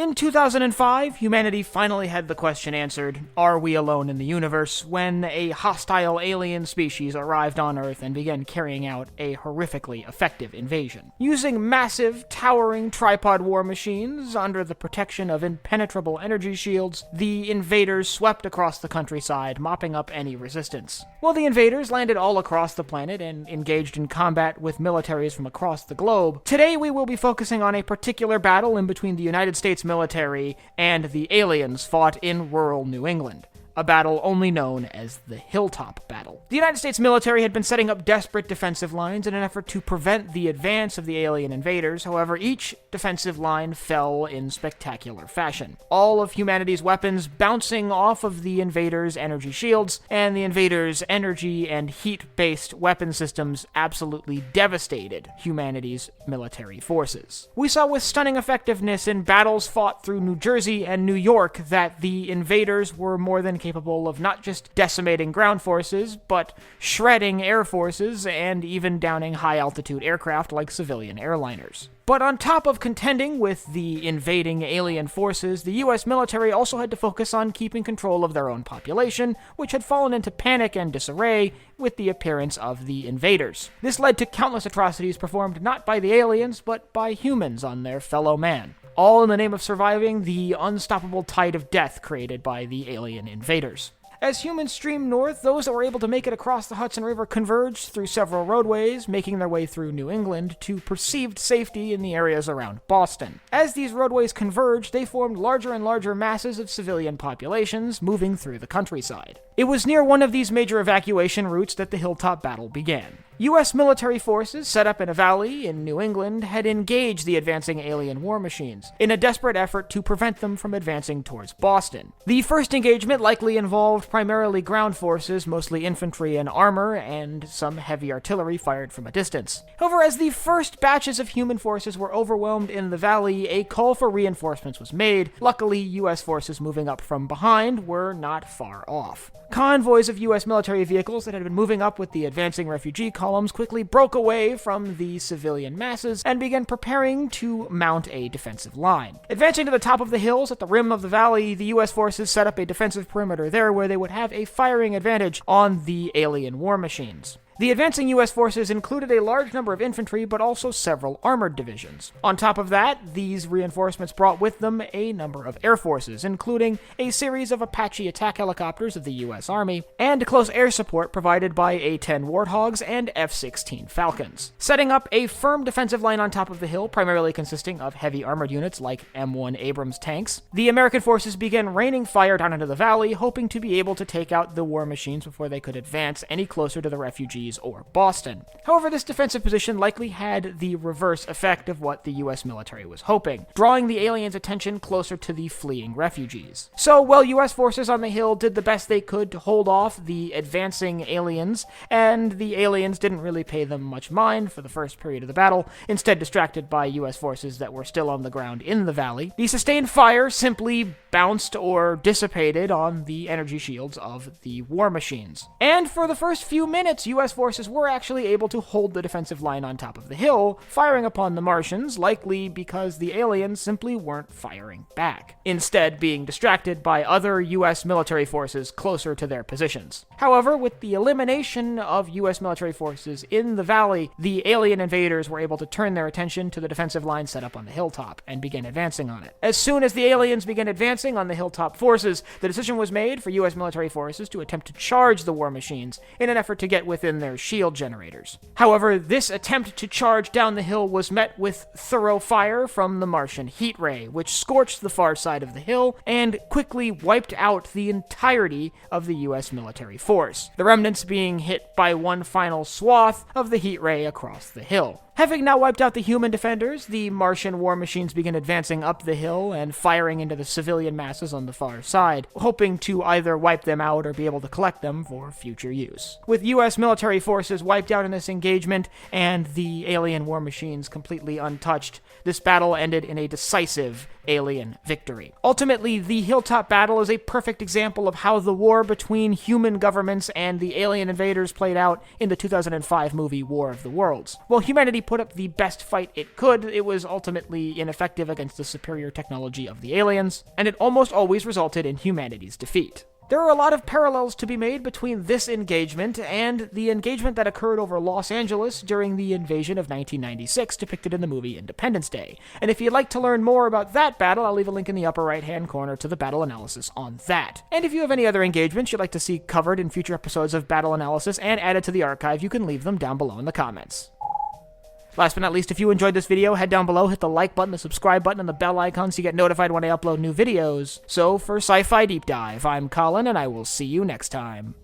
In 2005, humanity finally had the question answered, are we alone in the universe, when a hostile alien species arrived on Earth and began carrying out a horrifically effective invasion. Using massive, towering tripod war machines under the protection of impenetrable energy shields, the invaders swept across the countryside, mopping up any resistance. While the invaders landed all across the planet and engaged in combat with militaries from across the globe, today we will be focusing on a particular battle in between the United States military and the aliens fought in rural New England. A battle only known as the Hilltop Battle. The United States military had been setting up desperate defensive lines in an effort to prevent the advance of the alien invaders. However, each defensive line fell in spectacular fashion. All of humanity's weapons bouncing off of the invaders' energy shields, and the invaders' energy and heat-based weapon systems absolutely devastated humanity's military forces. We saw with stunning effectiveness in battles fought through New Jersey and New York that the invaders were more than capable of not just decimating ground forces, but shredding air forces and even downing high-altitude aircraft like civilian airliners. But on top of contending with the invading alien forces, the US military also had to focus on keeping control of their own population, which had fallen into panic and disarray with the appearance of the invaders. This led to countless atrocities performed not by the aliens, but by humans on their fellow man, all in the name of surviving the unstoppable tide of death created by the alien invaders. As humans streamed north, those that were able to make it across the Hudson River converged through several roadways, making their way through New England to perceived safety in the areas around Boston. As these roadways converged, they formed larger and larger masses of civilian populations moving through the countryside. It was near one of these major evacuation routes that the Hilltop Battle began. U.S. military forces set up in a valley in New England had engaged the advancing alien war machines in a desperate effort to prevent them from advancing towards Boston. The first engagement likely involved primarily ground forces, mostly infantry and armor, and some heavy artillery fired from a distance. However, as the first batches of human forces were overwhelmed in the valley, a call for reinforcements was made. Luckily, U.S. forces moving up from behind were not far off. Convoys of U.S. military vehicles that had been moving up with the advancing refugee columns quickly broke away from the civilian masses and began preparing to mount a defensive line. Advancing to the top of the hills at the rim of the valley, the U.S. forces set up a defensive perimeter there where they would have a firing advantage on the alien war machines. The advancing U.S. forces included a large number of infantry, but also several armored divisions. On top of that, these reinforcements brought with them a number of air forces, including a series of Apache attack helicopters of the U.S. Army, and close air support provided by A-10 Warthogs and F-16 Falcons. Setting up a firm defensive line on top of the hill, primarily consisting of heavy armored units like M1 Abrams tanks, the American forces began raining fire down into the valley, hoping to be able to take out the war machines before they could advance any closer to the refugees or Boston. However, this defensive position likely had the reverse effect of what the US military was hoping, drawing the aliens' attention closer to the fleeing refugees. So, while US forces on the hill did the best they could to hold off the advancing aliens, and the aliens didn't really pay them much mind for the first period of the battle, instead distracted by US forces that were still on the ground in the valley, the sustained fire simply bounced or dissipated on the energy shields of the war machines. And for the first few minutes, US forces were actually able to hold the defensive line on top of the hill, firing upon the Martians, likely because the aliens simply weren't firing back, instead being distracted by other US military forces closer to their positions. However, with the elimination of US military forces in the valley, the alien invaders were able to turn their attention to the defensive line set up on the hilltop and begin advancing on it. As soon as the aliens began advancing on the hilltop forces, the decision was made for US military forces to attempt to charge the war machines in an effort to get within their shield generators. However, this attempt to charge down the hill was met with thorough fire from the Martian heat ray, which scorched the far side of the hill and quickly wiped out the entirety of the US military force, the remnants being hit by one final swath of the heat ray across the hill. Having now wiped out the human defenders, the Martian war machines began advancing up the hill and firing into the civilian masses on the far side, hoping to either wipe them out or be able to collect them for future use. With US military forces wiped out in this engagement and the alien war machines completely untouched, this battle ended in a decisive alien victory. Ultimately, the Hilltop Battle is a perfect example of how the war between human governments and the alien invaders played out in the 2005 movie War of the Worlds. While humanity put up the best fight it could, it was ultimately ineffective against the superior technology of the aliens, and it almost always resulted in humanity's defeat. There are a lot of parallels to be made between this engagement and the engagement that occurred over Los Angeles during the invasion of 1996 depicted in the movie Independence Day. And if you'd like to learn more about that battle, I'll leave a link in the upper right-hand corner to the battle analysis on that. And if you have any other engagements you'd like to see covered in future episodes of Battle Analysis and added to the archive, you can leave them down below in the comments. Last but not least, if you enjoyed this video, head down below, hit the like button, the subscribe button, and the bell icon so you get notified when I upload new videos. So, for Sci-Fi Deep Dive, I'm Colin, and I will see you next time.